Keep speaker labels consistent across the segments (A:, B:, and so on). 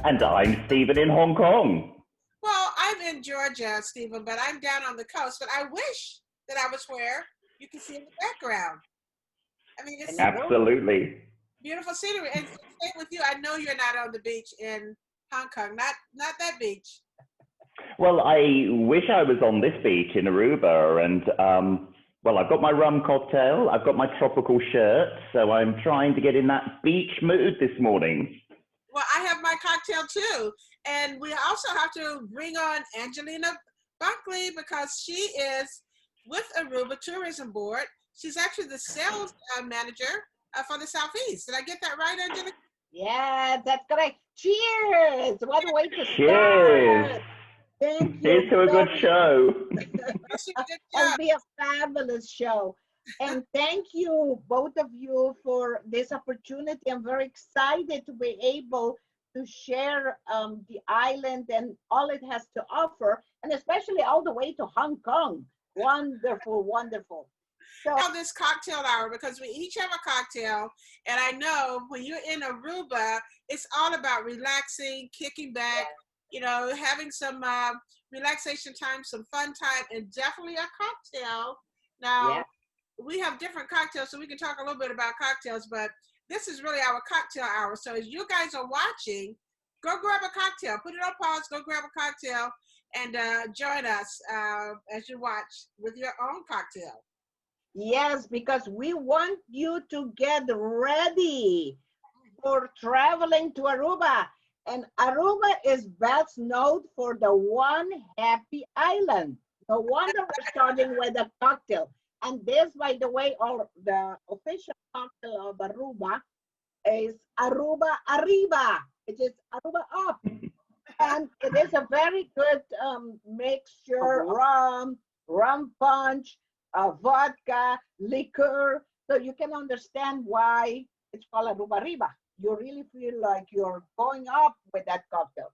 A: And I'm Steven in Hong Kong.
B: Well, I'm in Georgia, Stephen, but I'm down on the coast. But I wish that I was where you can see in the background. I mean, it's
A: Absolutely
B: beautiful scenery. And same with you. I know you're not on the beach in Hong Kong. Not that beach.
A: Well, I wish I was on this beach in Aruba, and well, I've got my rum cocktail, I've got my tropical shirt, so I'm trying to get in that beach mood this morning.
B: Well, I have my cocktail too, and we also have to bring on Angelina Buckley because she is with Aruba Tourism Board. She's actually the sales manager for the Southeast. Did I get that right, Angela?
C: Yeah, that's correct. Cheers! What a way to
A: Cheers!
C: start. Thank you.
A: Here's to a good show.
C: It'll be a fabulous show. And thank you, both of you, for this opportunity. I'm very excited to be able to share the island and all it has to offer, and especially all the way to Hong Kong. Wonderful, wonderful.
B: So this cocktail hour, because we each have a cocktail, and I know when you're in Aruba, it's all about relaxing, kicking back, you know, having some relaxation time, some fun time, and definitely a cocktail. Now, we have different cocktails, so we can talk a little bit about cocktails, but this is really our cocktail hour. So as you guys are watching, go grab a cocktail, put it on pause, go grab a cocktail, and join us as you watch with your own cocktail.
C: Yes, because we want you to get ready for traveling to Aruba. And Aruba is best known for the one happy island. No wonder we're starting with a cocktail. And this, by the way, the official cocktail of Aruba is Aruba Ariba, which is Aruba up. And it is a very good mixture, rum punch, vodka, liquor. So you can understand why it's called Aruba Ariba. You really feel like you're going up with that cocktail.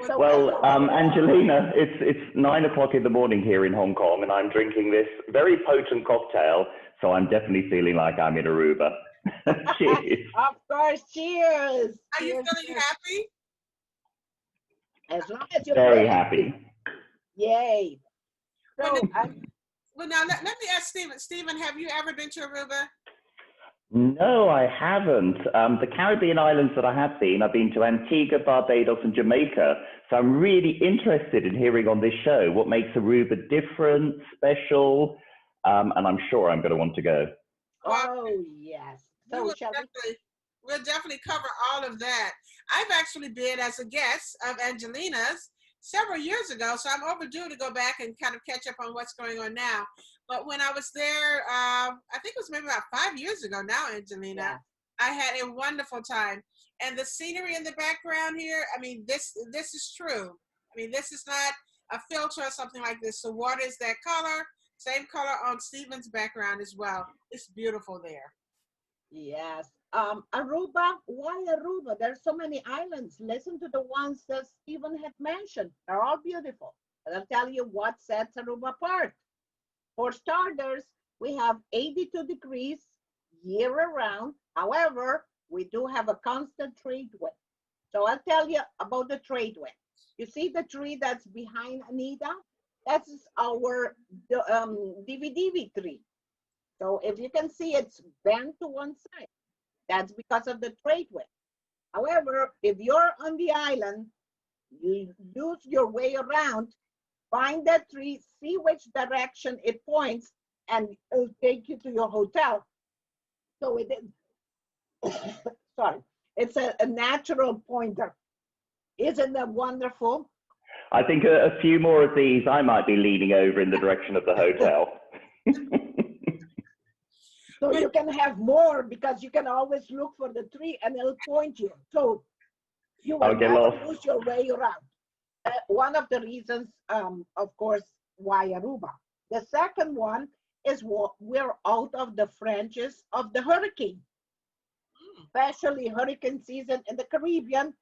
A: So, well, Angelina, it's 9 o'clock in the morning here in Hong Kong, and I'm drinking this very potent cocktail, so I'm definitely feeling like I'm in Aruba. Cheers.
C: Of course, cheers.
B: Are you feeling happy?
C: As long as you're
A: very happy.
C: Yay. So,
B: well, now let me ask Steven. Steven, have you ever been to Aruba?
A: No, I haven't. The Caribbean islands that I have been, I've been to Antigua, Barbados, and Jamaica. So I'm really interested in hearing on this show what makes Aruba different, special, and I'm sure I'm going to want to go.
C: Oh, yes. So
B: we'll definitely cover all of that. I've actually been as a guest of Angelina's several years ago, so I'm overdue to go back and kind of catch up on what's going on now. But when I was there, I think it was maybe about 5 years ago now, Angelina, I had a wonderful time. And the scenery in the background here, I mean, this is true. I mean, this is not a filter or something like this. The water is that color, same color on Steven's background as well. It's beautiful there.
C: Yes. Aruba, why Aruba? There's so many islands. Listen to the ones that Steven had mentioned. They're all beautiful. But I'll tell you what sets Aruba apart. For starters, we have 82 degrees year-round. However, we do have a constant trade wind. So I'll tell you about the trade wind. You see the tree that's behind Anita? That's our DVD tree. So if you can see, it's bent to one side. That's because of the trade wind. However, if you're on the island, you use your way around, find that tree, see which direction it points, and it'll take you to your hotel. So it is, sorry, it's a natural pointer. Isn't that wonderful?
A: I think a few more of these, I might be leaning over in the direction of the hotel.
C: So you can have more because you can always look for the tree and it'll point you. So you will never lose your way around. One of the reasons, of course, why Aruba. The second one is we're out of the fringes of the hurricane, especially hurricane season in the Caribbean.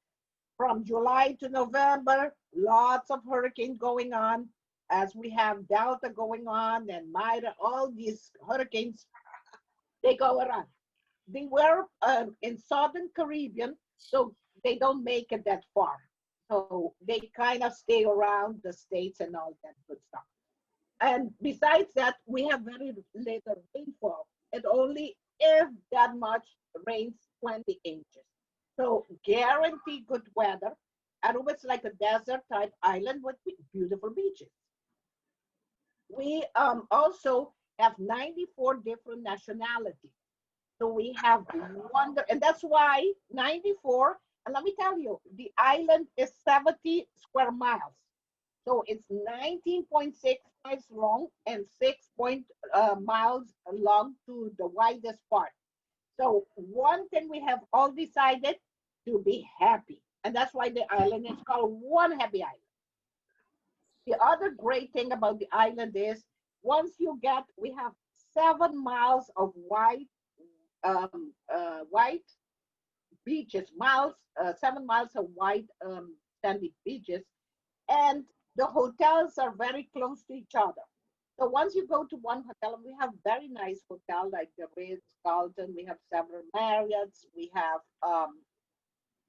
C: From July to November, lots of hurricanes going on, as we have Delta going on and Myra, all these hurricanes, they go around. They were in Southern Caribbean, so they don't make it that far. So they kind of stay around the States and all that good stuff. And besides that, we have very little rainfall. It only, if that much, rains 20 inches. So guarantee good weather. Aruba is like a desert type island with beautiful beaches. We also have 94 different nationalities. So we have and that's why 94, and let me tell you, the island is 70 square miles. So it's 19.6 miles long and 6 miles long to the widest part. So one thing we have all decided to be happy. And that's why the island is called One Happy Island. The other great thing about the island is once you get, we have 7 miles of white beaches, 7 miles of white sandy beaches, and the hotels are very close to each other. So once you go to one hotel, we have very nice hotel like the Ritz-Carlton, we have several Marriotts, we have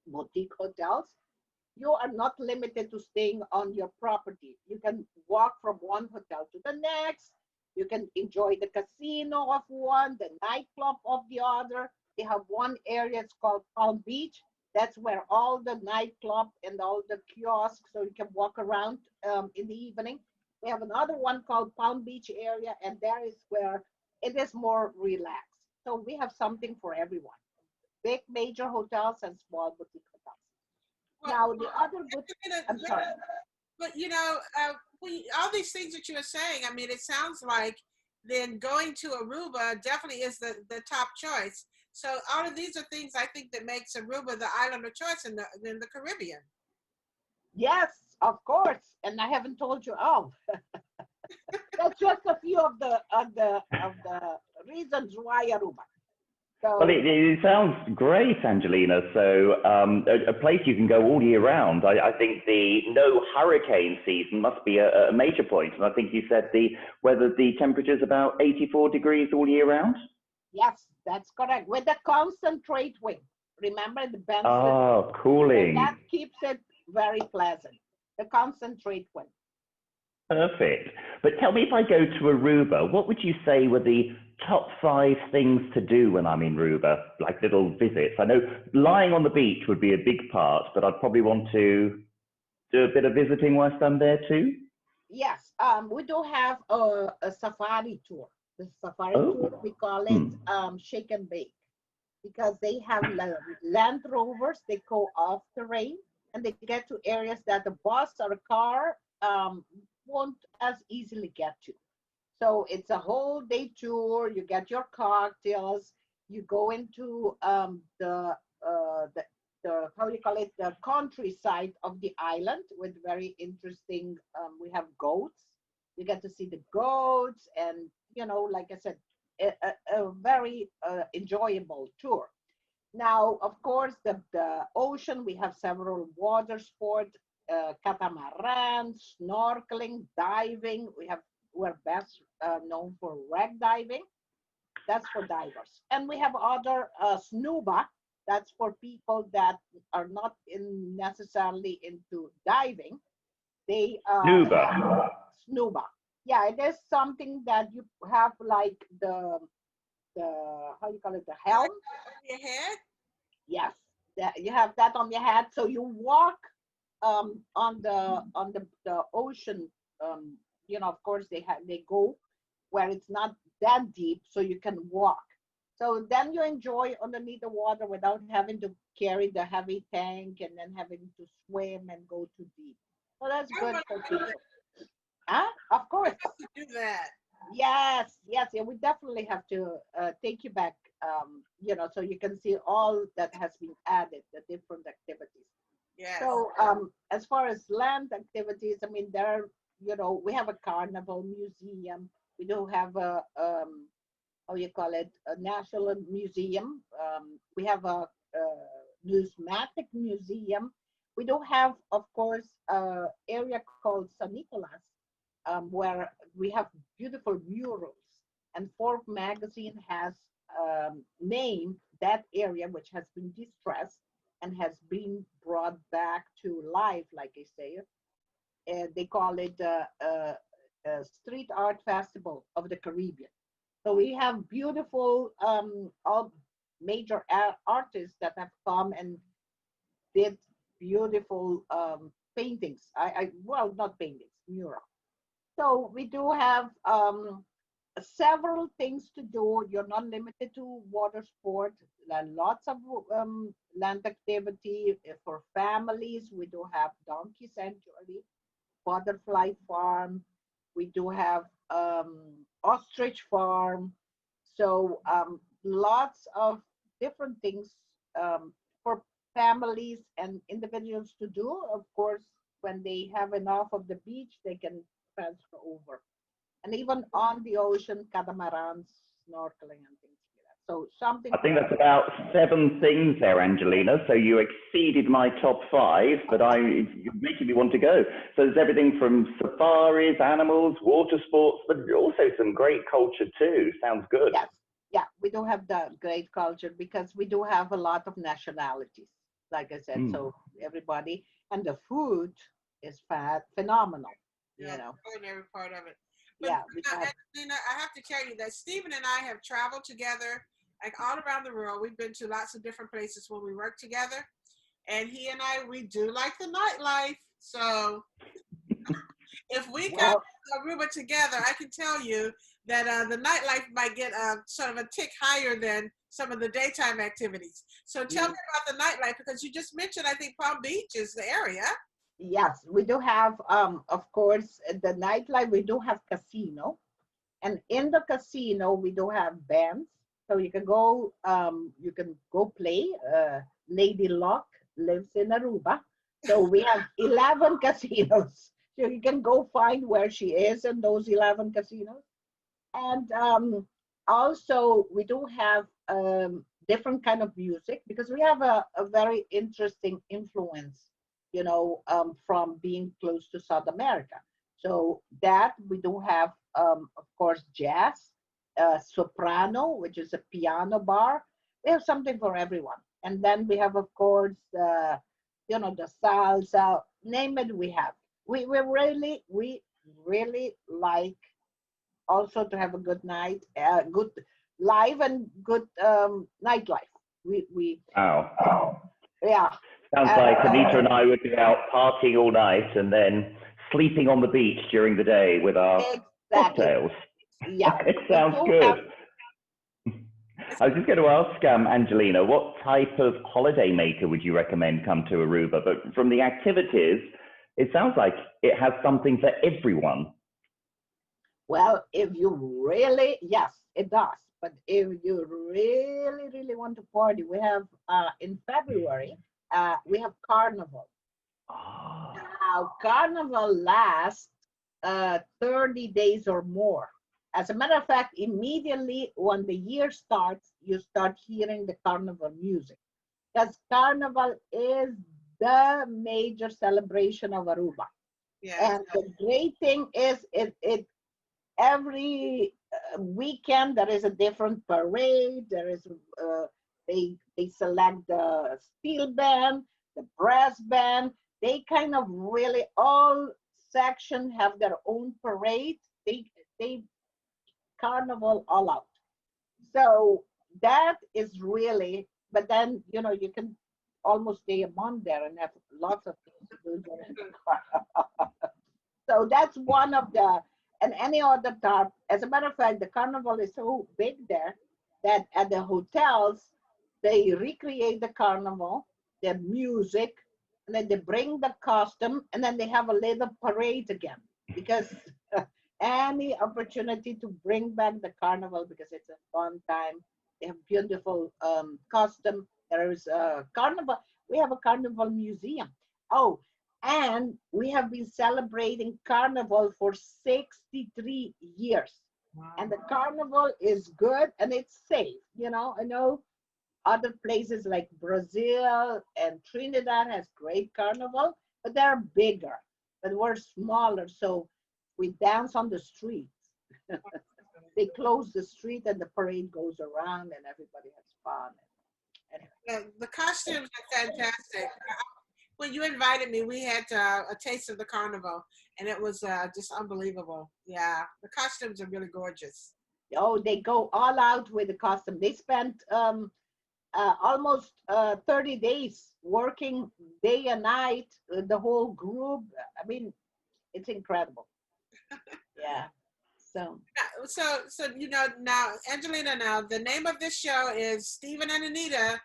C: boutique hotels. You are not limited to staying on your property. You can walk from one hotel to the next. You can enjoy the casino of one, the nightclub of the other. They have one area, it's called Palm Beach. That's where all the nightclub and all the kiosks, so you can walk around in the evening. We have another one called Palm Beach area, and there is where it is more relaxed. So we have something for everyone. Big major hotels and small boutique hotels. Now the other good, I'm sorry.
B: But you know, all these things that you were saying, I mean, it sounds like then going to Aruba definitely is the top choice. So all of these are things I think that makes Aruba the island of choice in the Caribbean.
C: Yes, of course, and I haven't told you all. That's just a few of the reasons why Aruba. So,
A: well, it sounds great, Angelina. So a place you can go all year round. I think the no hurricane season must be a major point. And I think you said the temperature is about 84 degrees all year round?
C: Yes, that's correct. With the concentrate wind. Remember the Benson?
A: Oh, cooling.
C: That keeps it very pleasant. The concentrate wind.
A: Perfect. But tell me, if I go to Aruba, what would you say were the top 5 things to do when I'm in Aruba, like little visits? I know lying on the beach would be a big part, but I'd probably want to do a bit of visiting whilst I'm there too.
C: Yes, we do have a safari tour. The safari tour, we call it shake and bake, because they have Land Rovers. They go off terrain and they get to areas that the bus or a car won't as easily get to. So it's a whole day tour. You get your cocktails. You go into the how do you call it, the countryside of the island with very interesting. We have goats. You get to see the goats, and like I said, a very enjoyable tour. Now, of course, the ocean. We have several water sports, catamaran, snorkeling, diving. We're best known for wreck diving. That's for divers. And we have other snuba. That's for people that are not necessarily into diving. They snuba. Yeah, it is something that you have like the how you call it, the helm.
B: Your head?
C: Yes, you have that on your head. So you walk on the ocean. Of course they go where it's not that deep, so you can walk. So then you enjoy underneath the water without having to carry the heavy tank and then having to swim and go too deep. So that's good for people. Of course.
B: Do that.
C: Yes, yeah, we definitely have to take you back, so you can see all that has been added, the different activities.
B: Yes.
C: So as far as land activities, I mean, we have a Carnival Museum. We do have a, a National Museum. We have a numismatic museum. We do have, of course, an area called San Nicolas, where we have beautiful murals. And Forbes magazine has named that area, which has been distressed, and has been brought back to life, like I say. They call it Street Art Festival of the Caribbean. So we have beautiful all major artists that have come and did beautiful paintings. Well, not paintings, mural. So we do have several things to do. You're not limited to water sport. There are lots of land activity for families. We do have donkey sanctuary, butterfly farm. We do have ostrich farm. So lots of different things for families and individuals to do. Of course, when they have enough of the beach, they can transfer over. And even on the ocean, catamarans, snorkeling, and things like that. So something.
A: I think that's about 7 things there, Angelina. So you exceeded my top 5, but you're making me want to go. So there's everything from safaris, animals, water sports, but also some great culture too. Sounds good.
C: Yes, yeah, we do have the great culture because we do have a lot of nationalities, like I said. So everybody, and the food is phenomenal.
B: Yeah,
C: You know,
B: culinary part of it. But
C: yeah.
B: Angelina, I have to tell you that Steven and I have traveled together, like all around the world. We've been to lots of different places when we work together, and he and I, we do like the nightlife. So if we got Aruba together, I can tell you that the nightlife might get sort of a tick higher than some of the daytime activities. So tell me about the nightlife, because you just mentioned, I think Palm Beach is the area.
C: Yes, we do have, of course, the nightlife. We do have casino, and in the casino we do have bands. So you can go play. Lady Luck lives in Aruba, so we have 11 casinos. So you can go find where she is in those 11 casinos, and also we do have different kind of music because we have a very interesting influence, you know, from being close to South America. So that we do have, of course, jazz, soprano, which is a piano bar. We have something for everyone. And then we have, of course, you know, the salsa, name it, we have. We really like also to have a good night, good live and good nightlife.
A: Wow.
C: Yeah.
A: Sounds like Anita and I would be out partying all night and then sleeping on the beach during the day with our cocktails.
C: Yeah.
A: It sounds good. I was just going to ask Angelina, what type of holidaymaker would you recommend come to Aruba? But from the activities, it sounds like it has something for everyone.
C: Well, if you really, yes, it does. But if you really, really want to party, we have in February, we have Carnival.
A: Oh.
C: Now, Carnival lasts 30 days or more. As a matter of fact, immediately when the year starts, you start hearing the Carnival music. Because Carnival is the major celebration of Aruba. Yeah. And the great thing is it every weekend there is a different parade. There is they select the steel band, the brass band. They kind of really all sections have their own parade. They Carnival all out. So that is really. But then you know you can almost stay a month there and have lots of things to do during the Carnival. So that's one of the. And any other type. As a matter of fact, the Carnival is so big there that at the hotels, they recreate the Carnival, the music, and then they bring the costume, and then they have a little parade again. Because any opportunity to bring back the Carnival, because it's a fun time. They have beautiful costume. There is a Carnival. We have a Carnival Museum. Oh, and we have been celebrating Carnival for 63 years. Wow. And the Carnival is good and it's safe. You know, I know other places like Brazil and Trinidad has great Carnival, but they're bigger, but we're smaller. So we dance on the streets. They close the street and the parade goes around and everybody has fun.
B: The costumes are fantastic. When you invited me, we had a taste of the carnival, and it was just unbelievable. Yeah, the costumes are really gorgeous.
C: Oh, they go all out with the costume. They spent almost 30 days working day and night, the whole group. I mean, it's incredible. Yeah. So,
B: So you know now, Angelina. Now the name of this show is Steven and Annita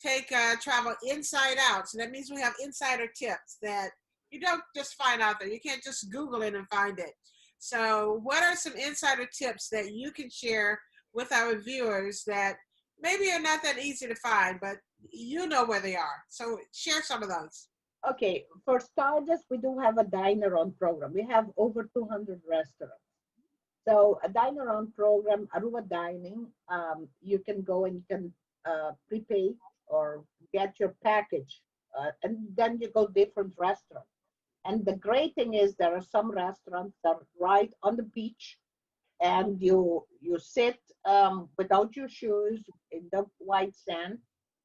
B: take travel inside out. So that means we have insider tips that you don't just find out there. You can't just Google it and find it. So what are some insider tips that you can share with our viewers that maybe are not that easy to find, but you know where they are? So share some of those.
C: okay, for starters, we do have a diner on program. We have over 200 restaurants. So a diner on program, Aruba Dining, you can go and you can prepay or get your package, and then you go different restaurants. And the great thing is there are some restaurants that are right on the beach, and you sit without your shoes in the white sand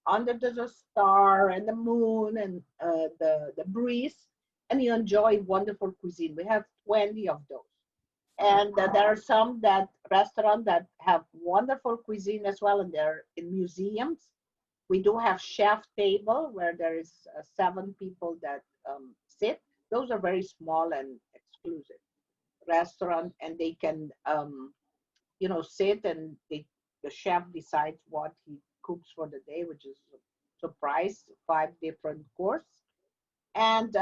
C: under the star and the moon and the breeze, and you enjoy wonderful cuisine. We have 20 of those. And there are some that restaurants that have wonderful cuisine as well, and they're in museums. We do have chef table where there is 7 people that sit. Those are very small and exclusive restaurant, and they can sit and the chef decides what he cooks for the day, which is a surprise, 5 different course. And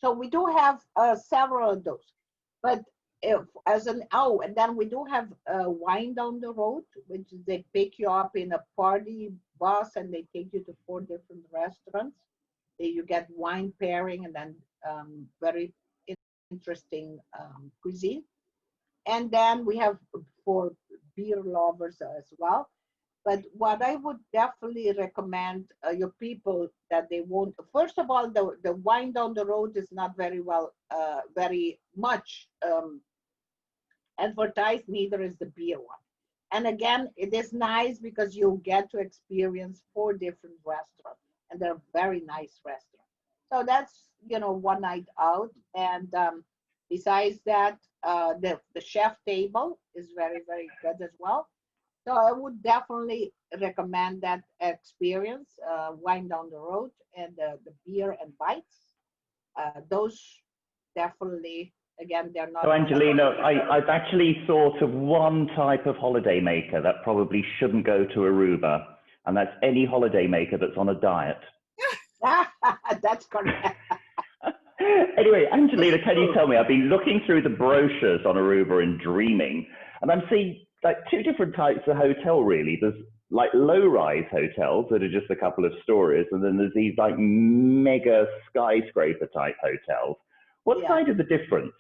C: so we do have several of those. But if, and then we do have wine down the road, which is they pick you up in a party bus and they take you to 4 different restaurants. You get wine pairing and then very interesting cuisine. And then we have for beer lovers as well. But what I would definitely recommend your people that they won't, first of all, the wine down the road is not very much advertised, neither is the beer one. And again, it is nice because you get to experience 4 different restaurants, and they're very nice restaurants. So that's, one night out. And besides that, the chef table is very, very good as well. So I would definitely recommend that experience, wine down the road and the beer and bites. Those definitely, again, they're not.
A: So Angelina, I've actually thought of one type of holiday maker that probably shouldn't go to Aruba, and that's any holiday maker that's on a diet.
C: That's correct.
A: Anyway, Angelina, can you tell me, I've been looking through the brochures on Aruba and dreaming, and I'm seeing like 2 different types of hotel really. There's like low-rise hotels that are just a couple of stories, and then there's these like mega skyscraper type hotels. What's kind of the difference?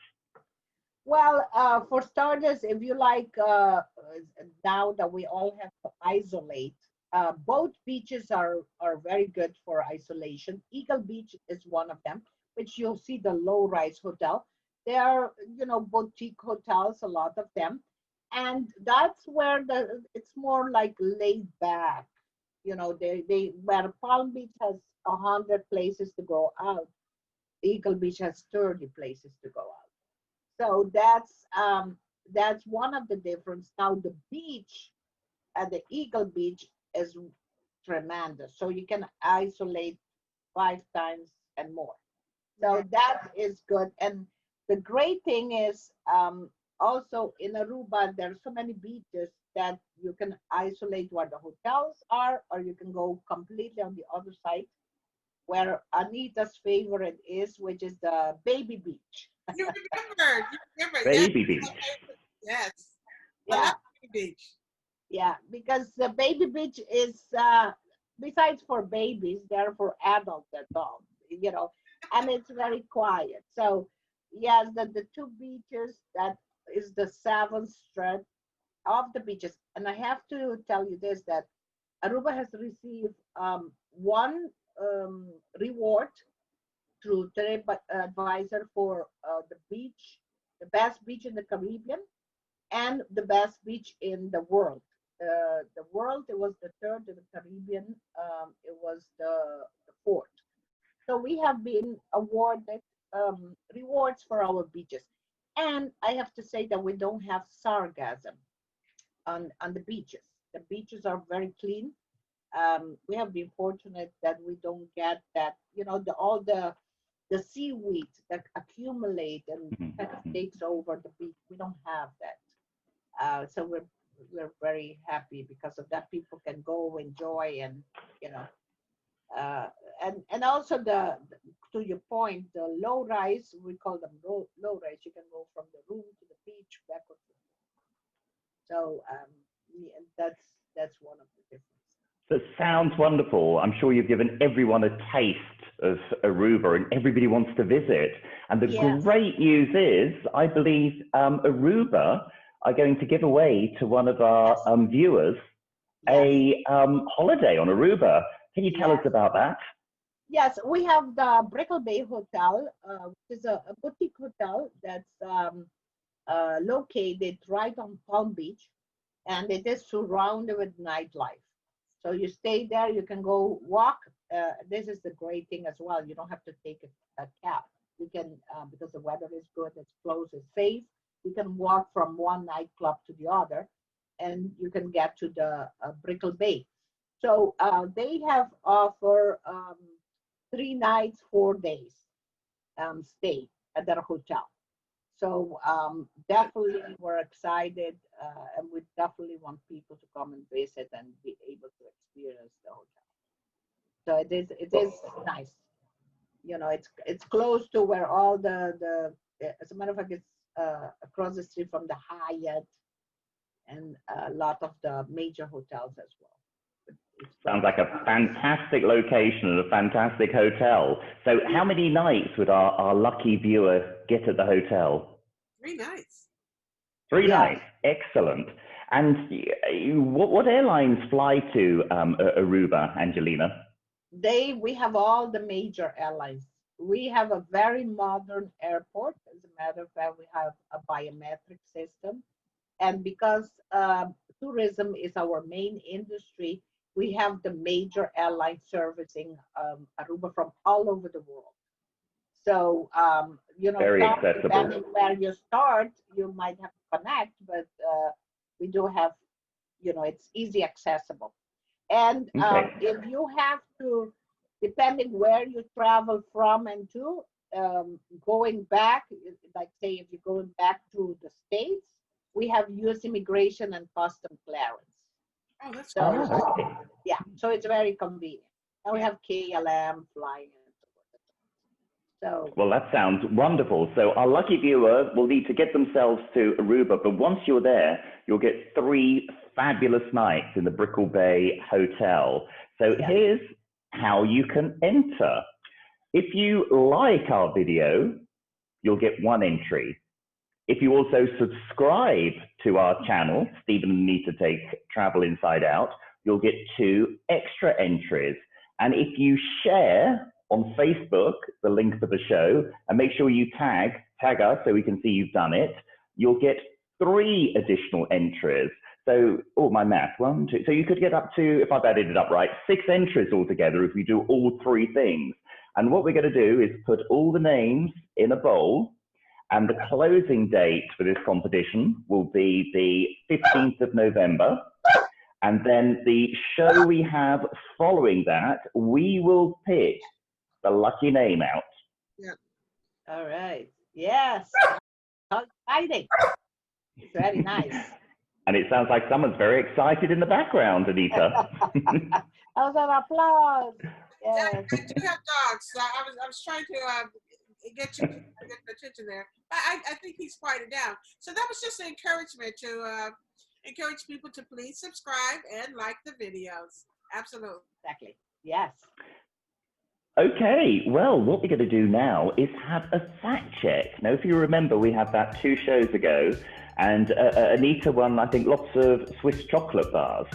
C: Well, for starters, if you like, now that we all have to isolate, both beaches are very good for isolation. Eagle Beach is one of them, which you'll see the low-rise hotel. They are, boutique hotels, a lot of them. And that's where it's more like laid back. Where Palm Beach has 100 places to go out, Eagle Beach has 30 places to go out. So that's one of the difference. Now the beach at the Eagle Beach is tremendous. So you can isolate 5 times and more. So that is good. And the great thing is also in Aruba, there are so many beaches that you can isolate where the hotels are, or you can go completely on the other side where Anita's favorite is, which is the Baby Beach.
B: You remember.
A: Baby Beach.
B: Yes.
C: Yeah.
B: I love Baby Beach.
C: Yeah, because the Baby Beach is, besides for babies, they're for adults as well, and it's very quiet. So, yes, the 2 beaches, that is the 7th stretch of the beaches. And I have to tell you this, that Aruba has received 1 reward through TripAdvisor for the best beach in the Caribbean and the best beach in the world. the world, it was the third. In the Caribbean, it was the fourth. So we have been awarded rewards for our beaches. And I have to say that we don't have sargassum on the beaches. The beaches are very clean. We have been fortunate that we don't get that, all the seaweed that accumulate and kind of takes over the beach. We don't have that. So we're very happy because of that. People can go enjoy and, and also to your point, the low rise, we call them low rise. You can go from the room to the beach back or forth. So that's one of the differences.
A: That sounds wonderful. I'm sure you've given everyone a taste of Aruba and everybody wants to visit. And the great news is, I believe Aruba are going to give away to one of our viewers a holiday on Aruba. Can you tell us about that?
C: Yes, we have the Brickell Bay Hotel, which is a boutique hotel that's located right on Palm Beach, and it is surrounded with nightlife. So you stay there, you can go walk. This is the great thing as well. You don't have to take a cab. You can, because the weather is good, it's close, it's safe. You can walk from one nightclub to the other, and you can get to the Brickell Bay. So they have offer 3 nights, 4 days stay at their hotel. So definitely we're excited, and we definitely want people to come and visit and be able to experience the hotel. So it is nice. It's close to where all the as a matter of fact, it's across the street from the Hyatt and a lot of the major hotels as well.
A: Sounds like a fantastic location and a fantastic hotel. So how many nights would our lucky viewer get at the hotel?
B: 3 nights.
A: 3 nights. Excellent. And what airlines fly to Aruba, Angelina?
C: We have all the major airlines. We have a very modern airport. As a matter of fact, we have a biometric system. And because tourism is our main industry, we have the major airline servicing Aruba from all over the world. So,
A: very accessible.
C: Depending where you start, you might have to connect, but we do have, it's easy accessible. And if you have to, depending where you travel from and to, going back, like say if you're going back to the States, we have U.S. Immigration and Custom Clearance.
B: Oh, that's
C: cool. Yeah, so it's very convenient. And we have KLM flying. So.
A: Well, that sounds wonderful. So our lucky viewer will need to get themselves to Aruba, but once you're there, you'll get 3 fabulous nights in the Brickell Bay Hotel. So here's how you can enter. If you like our video, you'll get 1 entry. If you also subscribe to our channel, Steven and Annita Take Travel Inside Out, you'll get 2 extra entries. And if you share on Facebook the link for the show and make sure you tag us so we can see you've done it, you'll get 3 additional entries. So, my math, 1, 2. So you could get up to, if I've added it up right, 6 entries altogether if we do all 3 things. And what we're going to do is put all the names in a bowl. And the closing date for this competition will be the 15th of November. And then the show we have following that, we will pick the lucky name out.
B: Yeah.
C: All right. Yes. How exciting. It's very nice.
A: And it sounds like someone's very excited in the background, Annita.
C: That was an applause.
B: Yeah, I do have dogs. So I was trying to get the attention there. I think he's quieted down. So that was just an encouragement to encourage people to please subscribe and like the videos. Absolutely.
C: Exactly. Yes.
A: Okay, well, what we're going to do now is have a fact check. Now, if you remember, we had that 2 shows ago, and Annita won, I think, lots of Swiss chocolate bars.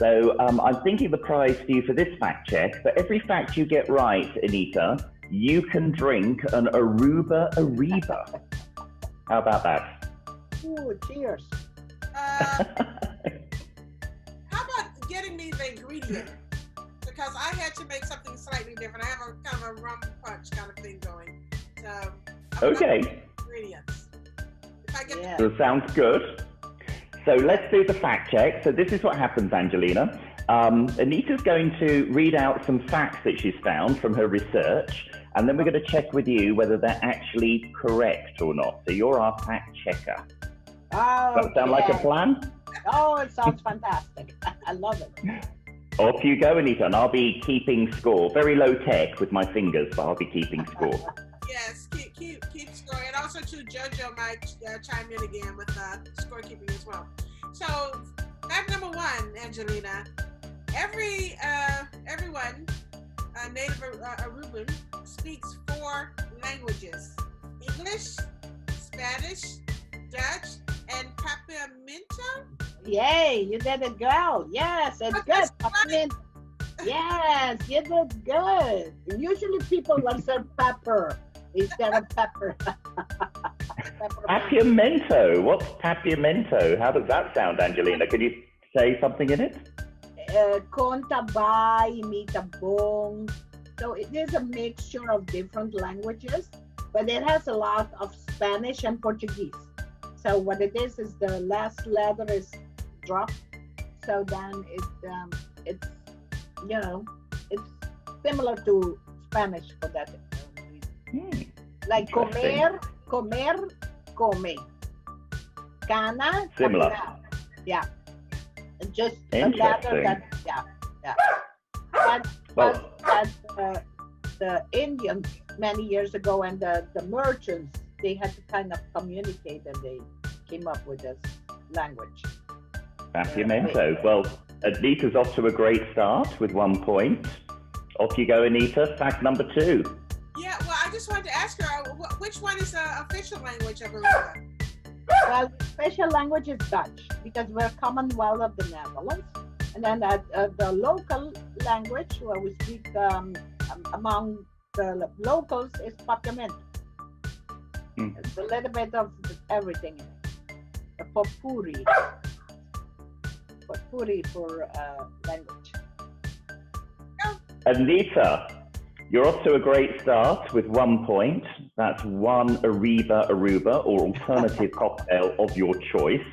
A: So I'm thinking the prize for you for this fact check. For every fact you get right, Annita, you can drink an Aruba Ariba. How about that?
C: Ooh, cheers.
B: ingredient. Because I had to make something slightly different. I have a kind of a rum punch kind of thing going. So
A: Okay.
B: Ingredients. If I get
A: That sounds good. So let's do the fact check. So this is what happens, Angelina. Anita's going to read out some facts that she's found from her research, and then we're going to check with you whether they're actually correct or not. So you're our fact checker.
C: Oh,
A: Does that sound like a plan?
C: Oh, it sounds fantastic. I love it.
A: Off you go, Anita, and I'll be keeping score. Very low tech with my fingers, but I'll be keeping score.
B: Yes, keep score. And also, too, JoJo might chime in again with scorekeeping as well. So, fact number one, Angelina. Everyone, native Aruban, speaks 4 languages: English, Spanish, Dutch, and Papiamento.
C: Yay, you did it, girl. Yes, it's good. Peppermint. Yes, you did good. Usually people will say pepper instead of pepper.
A: Papiamento. What's papiamento? How does that sound, Angelina? Can you say something in it?
C: Contabay, mitabong. So it is a mixture of different languages, but it has a lot of Spanish and Portuguese. So what it is the last letter is dropped. So then it's similar to Spanish for that reason. Like comer, come. Cana,
A: similar.
C: Cana. Yeah. Just a letter that, But the Indians many years ago and the merchants, they had to kind of communicate, and they came up with this language.
A: Papiamento. Well, Anita's off to a great start with 1 point. Off you go, Anita. Fact number 2.
B: Yeah, well, I just wanted to ask her, which one is the official language of Aruba?
C: Well, the official language is Dutch, because we're Commonwealth of the Netherlands. And then the local language where we speak among the locals is Papiamento. It's a little bit of everything in it. A potpourri for language.
A: Anita, you're off to a great start with 1 point. That's 1 Aruba or alternative cocktail of your choice.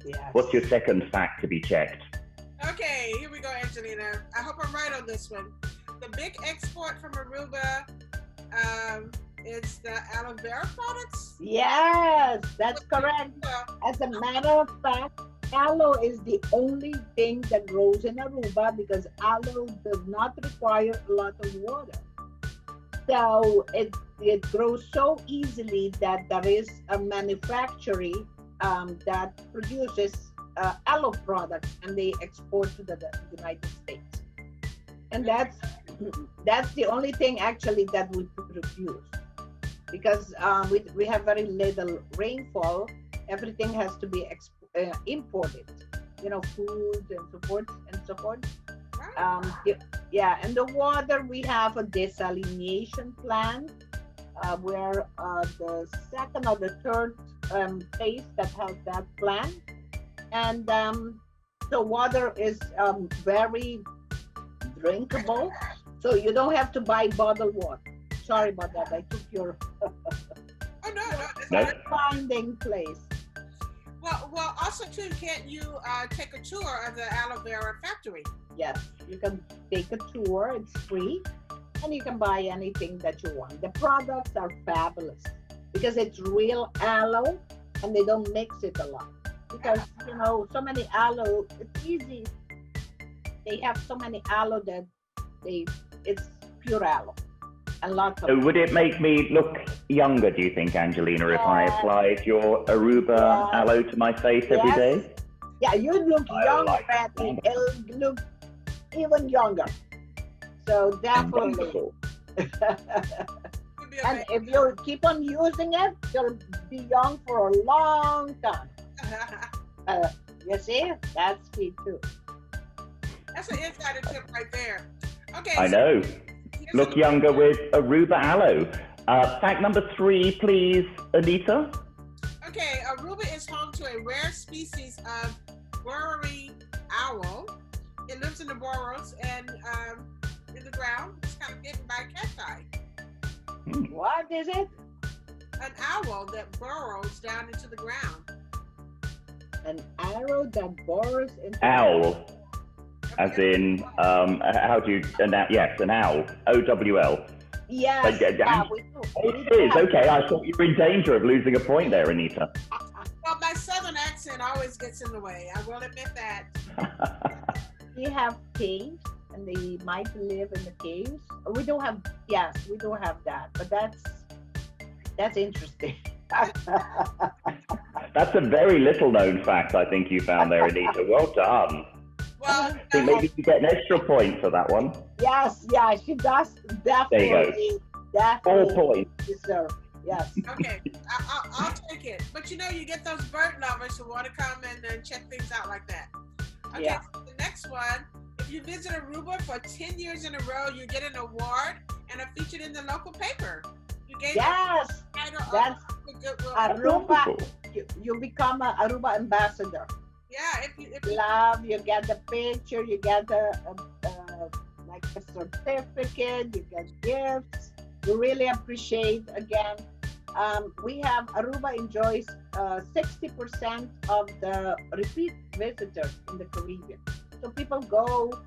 C: Yes.
A: What's your second fact to be checked?
B: Okay, here we go, Angelina. I hope I'm right on this one. The big export from Aruba is the Aloe Vera products?
C: Yes, that's correct. As a matter of fact, aloe is the only thing that grows in Aruba because aloe does not require a lot of water. So it grows so easily that there is a manufactory that produces aloe products, and they export to the United States. And that's the only thing actually that we produce, because we have very little rainfall. Everything has to be imported, food and so forth and so forth. And the water, we have a desalination plant where the second or the third place that has that plant, and the water is very drinkable, so you don't have to buy bottled water. Sorry about that. I took your finding place.
B: Well, also too, can't you take a tour of the aloe vera factory?
C: Yes, you can take a tour. It's free, and you can buy anything that you want. The products are fabulous because it's real aloe, and they don't mix it a lot. Because so many aloe, it's easy. They have so many aloe that it's pure aloe.
A: So would it make me look younger, do you think, Angelina, if I applied your Aruba aloe to my face every day?
C: Yeah, you look young, Patty. It'll look even younger. So definitely. And if you keep on using it, you'll be young for a long time. You see, that's key too.
B: That's an insider tip right there. Okay.
A: I know. Look younger with Aruba aloe. Fact number 3, please, Anita.
B: Okay, Aruba is home to a rare species of burrowing owl, It lives in the burrows and in the ground. It's kind of hidden by cacti.
C: What is it?
B: An owl that burrows down into the ground.
C: An arrow that burrows into
A: Owl, as in, how do you, yes, an owl, O-W-L.
C: Yes,
A: yeah,
C: we do.
A: It is, okay, I thought you were in danger of losing a point there, Anita.
B: Well, my southern accent always gets in the way. I will admit that.
C: We have caves, and they might live in the caves. We do have, yes, we do have that, but that's interesting.
A: That's a very little known fact I think you found there, Anita. Well done.
B: Well,
A: I think maybe you get an extra point for that one.
C: Yes, yeah, she does definitely.
A: There you go. 4 points.
C: Deserve. Yes.
B: Okay, I'll take it. But you know, you get those bird lovers who want to come and check things out like that. Okay,
C: Yeah.
B: so the next one, if you visit Aruba for 10 years in a row, you get an award and are featured in the local paper. You gain
C: Yes,
B: the title
C: that's
B: of the Goodwill.
C: Aruba. You become an Aruba ambassador.
B: Yeah, if you
C: Love, you get the picture, you get like a certificate, you get gifts. We really appreciate, again, we have Aruba enjoys 60% of the repeat visitors in the Caribbean. So people go,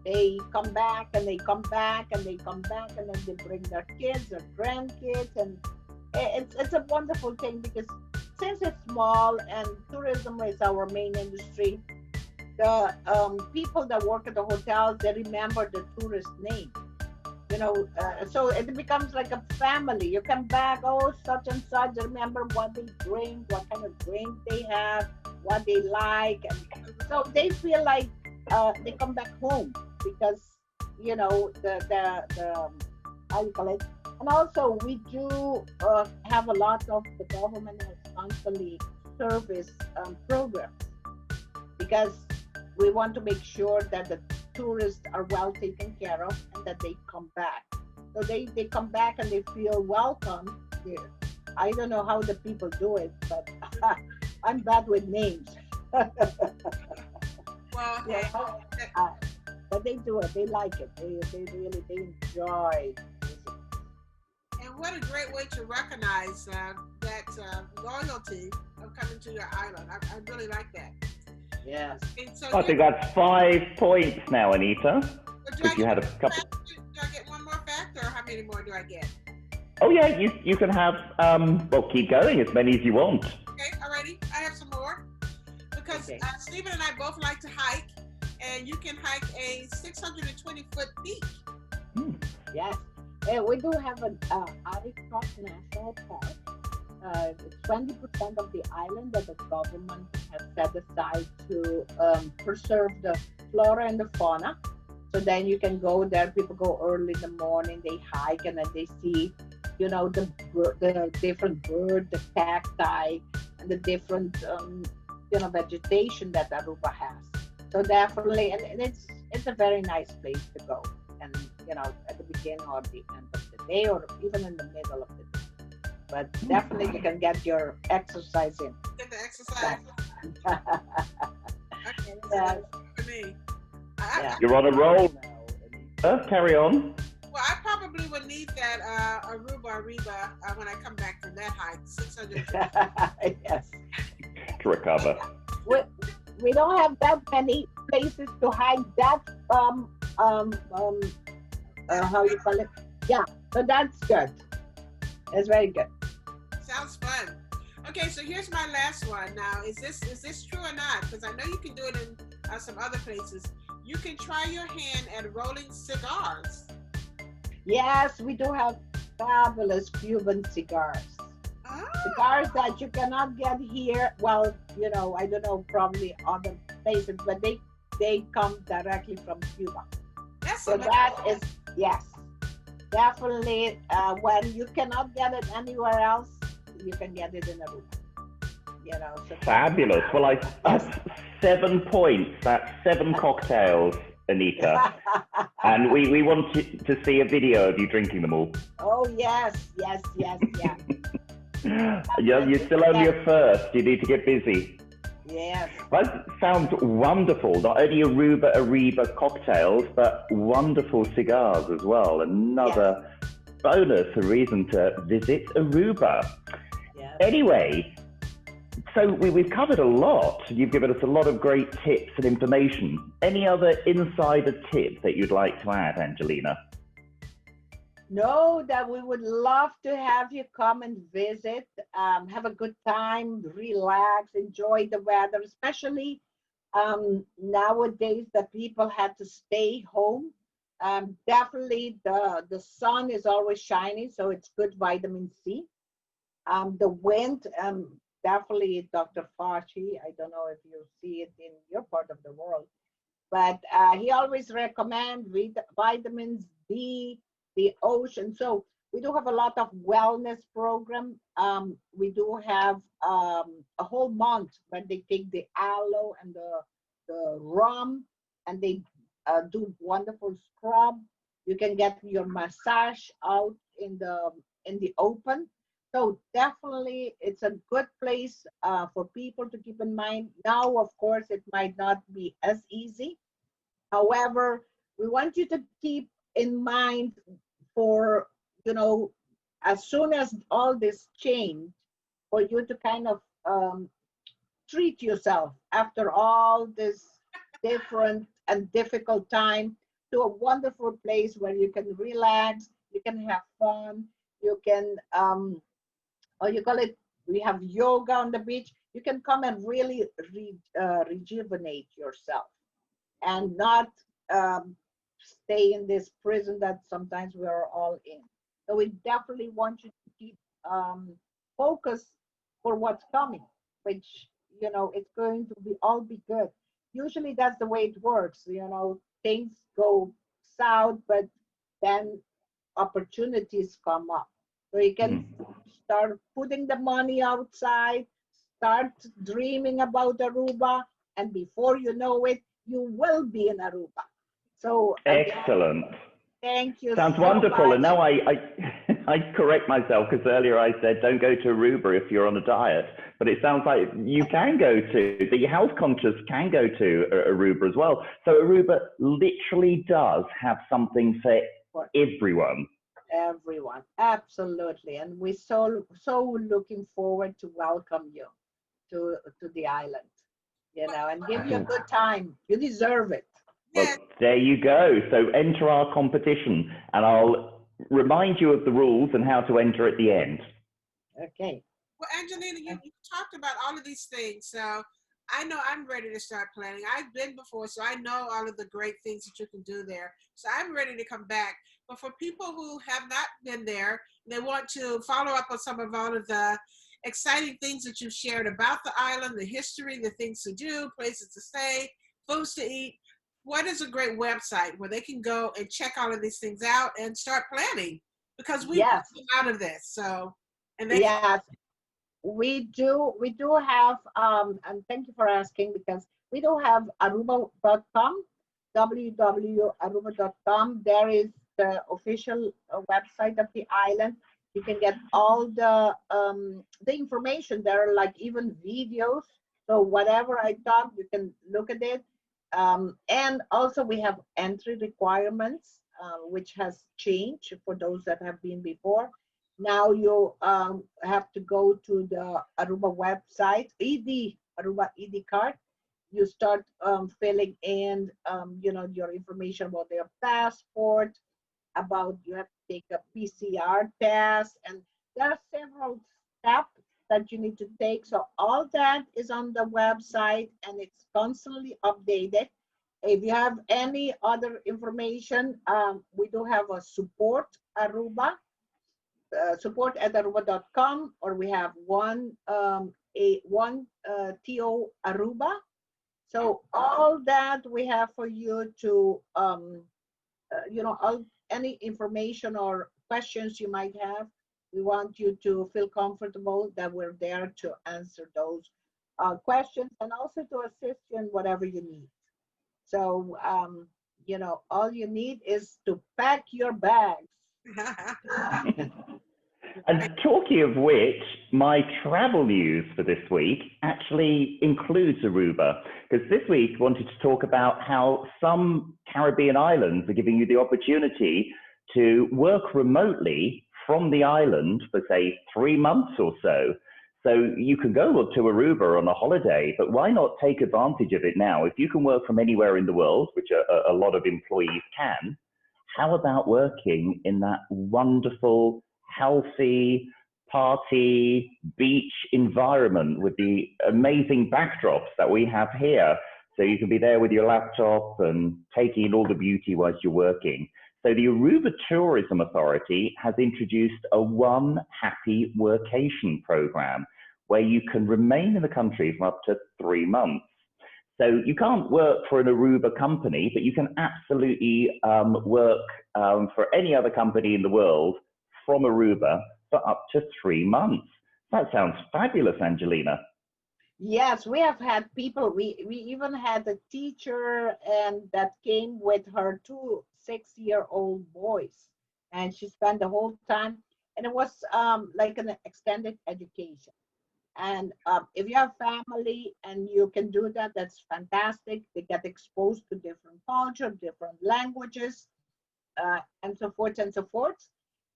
C: they come back and they come back and they come back, and then they bring their kids, their grandkids, and it's a wonderful thing, because since it's small and tourism is our main industry, the people that work at the hotels, they remember the tourist name. You know, so it becomes like a family. You come back, oh, such and such, remember what they drink, what kind of drink they have, what they like. And so they feel like they come back home, because, you know, the how you call it. And also we do have a lot of, the government has constantly service programs, because we want to make sure that the tourists are well taken care of and that they come back. So they come back and they feel welcome. I don't know how the people do it, but I'm bad with names.
B: well, okay.
C: But they do it. They like it. They really enjoy it.
B: And what a great way to recognize that loyalty of coming to your island. I really like that.
C: Yes.
B: And so
A: I think that's 5 points now, Anita. Because you had a couple.
B: Do I get one more fact, or how many more do I get?
A: Oh yeah, you can have. Well, keep going as many as you want.
B: Okay, alrighty. I have some more. Because
C: Okay.
B: Steven and I both like to hike, and you can hike a 620-foot peak.
C: Yes. We do have an Artichoke National Park. It's 20% of the island that the government has set aside to preserve the flora and the fauna. So then you can go there. People go early in the morning, they hike, and then they see, you know, the different birds, the cacti, and the different, you know, vegetation that Aruba has. So definitely, and it's a very nice place to go. And, you know, at the beginning or the end of the day, or even in the middle of the day. But definitely you can get your exercise in.
B: Get the exercise. Okay,
C: Yes.
B: for me.
C: Yeah.
A: You're on a roll. Carry on.
B: Well, I probably would need that Aruba Ariba when I come back from that hike, 600.
C: Yes.
A: To recover.
C: We don't have that many places to hike that how you call it? Yeah, so that's good. It's very good.
B: Sounds fun. Okay, so here's my last one. Now, is this true or not? Because I know you can do it in some other places. You can try your hand at rolling cigars.
C: Yes, we do have fabulous Cuban cigars.
B: Oh.
C: Cigars that you cannot get here. Well, you know, I don't know, probably other places, but they come directly from Cuba.
B: That's
C: So that is, yes, definitely, when you cannot get it anywhere else, you can get it in Aruba. You know, so
A: Fabulous. Well, that's 7 points. That's 7 cocktails, Anita. And we want to see a video of you drinking them all.
C: Oh, yes.
A: You're still only a first. You need to get busy.
C: Yes.
A: Well, that sounds wonderful. Not only Aruba Ariba cocktails, but wonderful cigars as well. Another bonus, a reason to visit Aruba.
C: Yes.
A: Anyway, so we've covered a lot. You've given us a lot of great tips and information. Any other insider tip that you'd like to add, Angelina?
C: Know that we would love to have you come and visit, have a good time, relax, enjoy the weather, especially nowadays that people had to stay home. Definitely the sun is always shining, so it's good vitamin C. The wind, definitely Dr. Fauci, I don't know if you see it in your part of the world, but he always recommends vitamins D, the ocean. So we do have a lot of wellness program. We do have a whole month where they take the aloe and the rum, and they do wonderful scrub. You can get your massage out in the open. So definitely it's a good place for people to keep in mind. Now, of course, it might not be as easy. However, we want you to keep in mind for, as soon as all this change, for you to kind of treat yourself after all this different and difficult time to a wonderful place where you can relax, you can have fun, you can, or you call it, we have yoga on the beach. You can come and really rejuvenate yourself and not stay in this prison that sometimes we are all in. So we definitely want you to keep focus for what's coming, which, it's going to be good. Usually that's the way it works. Things go south, but then opportunities come up. So you can start putting the money outside, start dreaming about Aruba, and before you know it, you will be in Aruba. So again,
A: Excellent.
C: thank you
A: Sounds
C: so
A: wonderful.
C: much.
A: And now I correct myself because earlier I said don't go to Aruba if you're on a diet. But it sounds like you can go to, the health conscious can go to Aruba as well. So Aruba literally does have something for everyone.
C: Everyone, absolutely. And we're so looking forward to welcome you to the island, and give you a good time. You deserve it.
A: Well, there you go. So enter our competition, and I'll remind you of the rules and how to enter at the end.
C: Okay.
B: Well, Angelina, you talked about all of these things, so I know I'm ready to start planning. I've been before, so I know all of the great things that you can do there. So I'm ready to come back. But for people who have not been there, they want to follow up on some of all of the exciting things that you've shared about the island, the history, the things to do, places to stay, foods to eat. What is a great website where they can go and check all of these things out and start planning? Because we want to come out of this. So, and they
C: we do have, and thank you for asking, because we do have aruba.com, www.aruba.com. There is the official website of the island. You can get all the information there, like even videos. So whatever I talk, you can look at it. And also we have entry requirements, which has changed for those that have been before. Now you have to go to the Aruba website, Aruba ED card. You start filling in, your information about their passport, about you have to take a PCR test, and there are several steps that you need to take. So all that is on the website, and it's constantly updated. If you have any other information, we do have a support Aruba. Support at aruba.com, or we have one TO Aruba. So all that we have for you to, any information or questions you might have, we want you to feel comfortable that we're there to answer those questions and also to assist you in whatever you need. So, all you need is to pack your bags.
A: And talking of which, my travel news for this week actually includes Aruba, because this week I wanted to talk about how some Caribbean islands are giving you the opportunity to work remotely from the island for, say, 3 months or so. So you can go to Aruba on a holiday, but why not take advantage of it now? If you can work from anywhere in the world, which a lot of employees can, how about working in that wonderful, healthy, party, beach environment with the amazing backdrops that we have here? So you can be there with your laptop and taking in all the beauty whilst you're working. So the Aruba Tourism Authority has introduced a One Happy Workation program where you can remain in the country for up to 3 months. So you can't work for an Aruba company, but you can absolutely work for any other company in the world from Aruba for up to 3 months. That sounds fabulous, Angelina.
C: Yes, we have had people, we even had a teacher and that came with her 2 6-year-old boys, and she spent the whole time, and it was like an extended education. And if you have family and you can do that, that's fantastic. They get exposed to different culture, different languages, and so forth and so forth.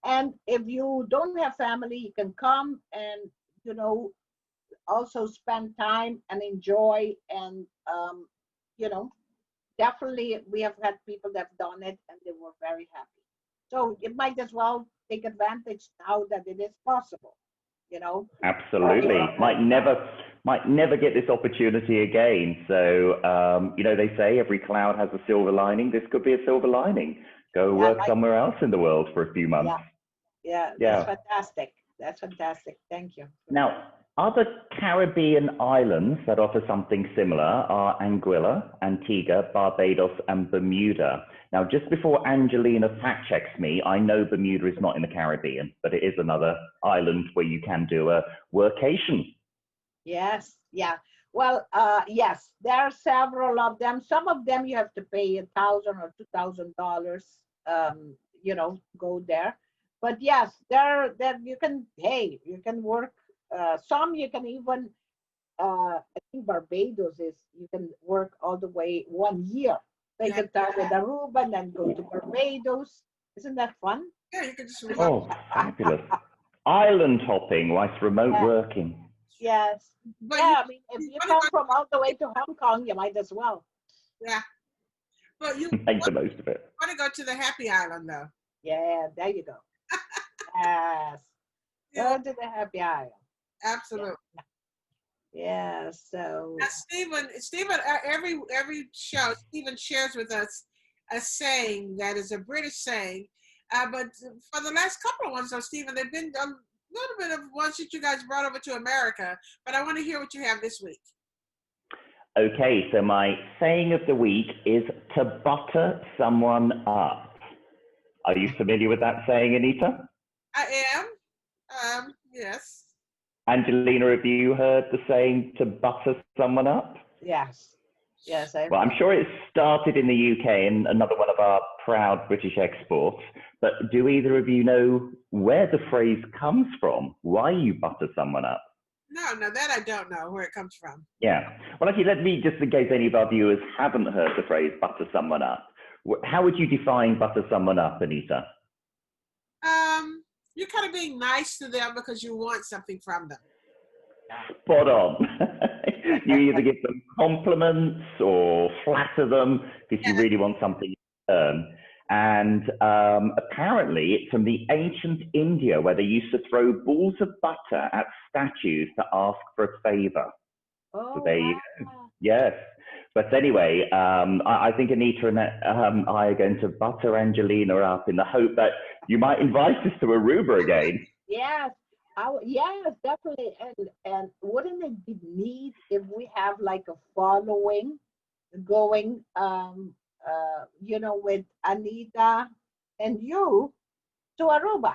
C: And if you don't have family, you can come and, you know, also spend time and enjoy. And, you know, definitely we have had people that have done it and they were very happy. So you might as well take advantage now that it is possible, you know.
A: Absolutely. Might never get this opportunity again. So, you know, they say every cloud has a silver lining. This could be a silver lining. Go work somewhere else in the world for a few months.
C: Yeah, that's fantastic. That's fantastic. Thank you.
A: Now, other Caribbean islands that offer something similar are Anguilla, Antigua, Barbados, and Bermuda. Now, just before Angelina fact checks me, I know Bermuda is not in the Caribbean, but it is another island where you can do a workation.
C: Yes, yeah. Well, yes, there are several of them. Some of them you have to pay $1,000 or $2,000, you know, go there. But yes, there you can, hey, you can work. Some you can even, I think Barbados is, you can work all the way 1 year. So you can start with Aruba and then go to Barbados. Isn't that fun?
B: Yeah, you can just
A: fabulous. Island hopping whilst remote working.
C: Yes.
B: But
C: yeah, I mean, if you come from all the way to Hong Kong, you might as well.
B: Yeah. But you
A: make the most of it.
B: Want to go to the Happy Island, though.
C: Yeah, there you go. Yes. Go to the Happy Island.
B: Absolutely.
C: Yeah, so.
B: Now, Steven, every show, Steven shares with us a saying that is a British saying. But for the last couple of ones, though, Steven, they've been a little bit of ones that you guys brought over to America. But I want to hear what you have this week.
A: Okay, so my saying of the week is to butter someone up. Are you familiar with that saying, Anita?
B: I am. Yes.
A: Angelina, have you heard the saying to butter someone up?
C: Yes. Yes.
A: Well, I'm sure it started in the UK and another one of our proud British exports. But do either of you know where the phrase comes from? Why you butter someone up?
B: No, that I don't know where it comes from.
A: Yeah. Well, actually, let me, just in case any of our viewers haven't heard the phrase butter someone up, how would you define butter someone up, Anita?
B: You're kind of being nice to them because you want something from them.
A: Spot on. You either give them compliments or flatter them because you really want something in return. And apparently it's from the ancient India where they used to throw balls of butter at statues to ask for a favor.
C: Oh,
A: so there you go. Yes. But anyway, I think Anita and I are going to butter Angelina up in the hope that you might invite us to Aruba again.
C: Yes. Yes, definitely. And wouldn't it be neat if we have like a following going, you know, with Anita and you to Aruba?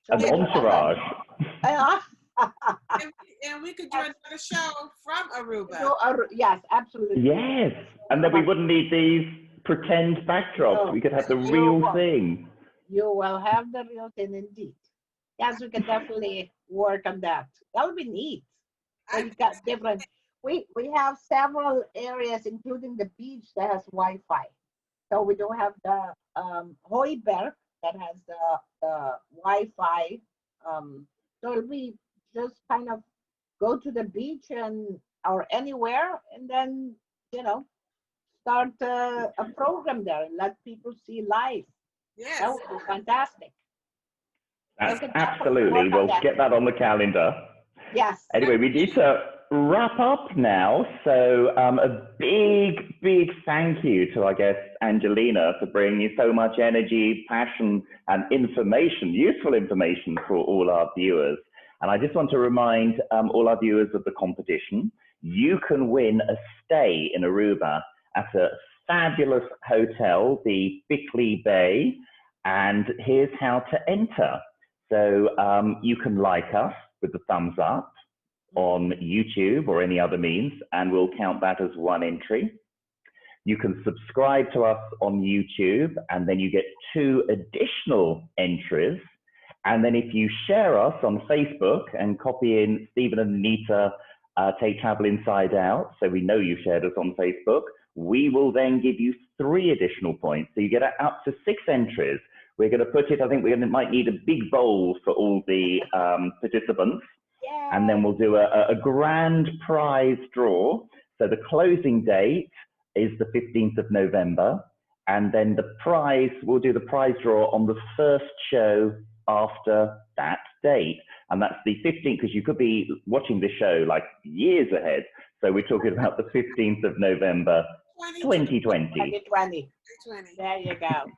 A: So an entourage.
B: And we could do another show from Aruba.
C: So, yes, absolutely.
A: Yes. And then we wouldn't need these pretend backdrops. We could have the real thing.
C: You will have the real thing indeed. Yes, we can definitely work on that. That would be neat. So you got different. We have several areas, including the beach, that has Wi-Fi. So we don't have the Hooiberg that has the Wi-Fi. So we just kind of go to the beach or anywhere, and then start a program there and let people see live.
B: Yes.
C: That would be fantastic.
A: Absolutely. We'll get that on the calendar.
C: Yes.
A: Anyway, we need to wrap up now. So a big thank you to our guest, Angelina, for bringing so much energy, passion, and information, useful information for all our viewers. And I just want to remind all our viewers of the competition. You can win a stay in Aruba at a fabulous hotel, the Brickell Bay. And here's how to enter. So you can like us with the thumbs up on YouTube or any other means, and we'll count that as one entry. You can subscribe to us on YouTube, and then you get 2 additional entries. And then if you share us on Facebook and copy in Steven and Annita Take Travel Inside Out, so we know you shared us on Facebook, we will then give you 3 additional points. So you get up to 6 entries. We're going to put it, I think we might need a big bowl for all the participants.
C: Yeah.
A: And then we'll do a grand prize draw. So the closing date is the 15th of November. And then we'll do the prize draw on the first show after that date. And that's the 15th, because you could be watching this show like years ahead. So we're talking about the 15th of November, 2020.
C: 2020. There you go.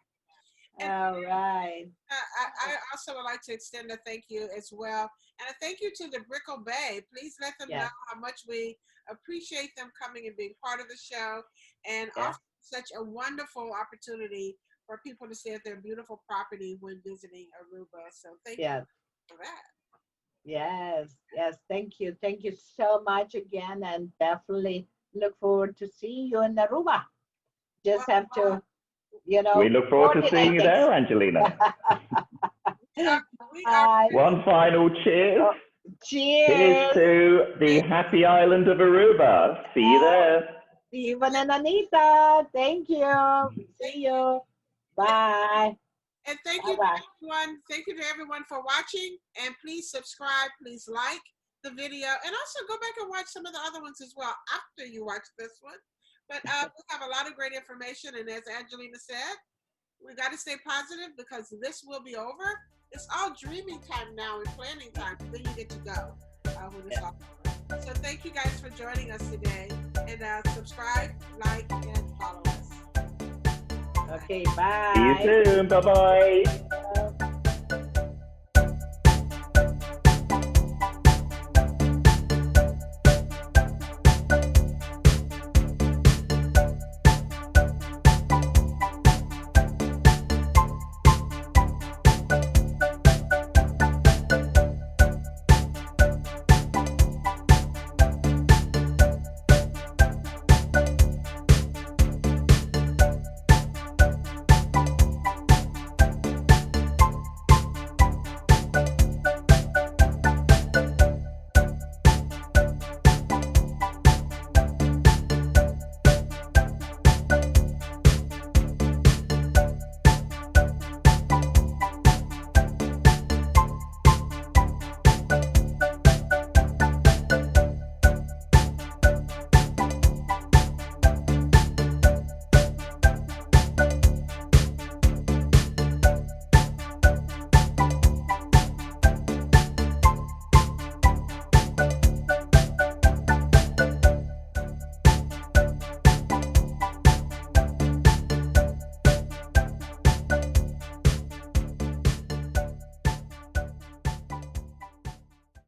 C: All right.
B: I also would like to extend a thank you as well. And a thank you to the Brickell Bay. Please let them know how much we appreciate them coming and being part of the show, and offer such a wonderful opportunity for people to stay at their beautiful property when visiting Aruba. So thank you for that.
C: Yes. Thank you. Thank you so much again, and definitely look forward to seeing you in Aruba. Just have to,
A: we look forward to seeing you there, Angelina. One final cheers.
C: Cheers.
A: Cheers to the happy island of Aruba. See you there.
C: Steven and Annita, thank you. See you. Bye.
B: And thank you to everyone. Thank you to everyone for watching. And please subscribe. Please like the video. And also go back and watch some of the other ones as well after you watch this one. But we have a lot of great information. And as Angelina said, we got to stay positive, because this will be over. It's all dreaming time now and planning time. Then you get to go when it's all over. So thank you guys for joining us today. And subscribe, like, and follow us.
C: Okay, bye.
A: See you soon. Bye-bye.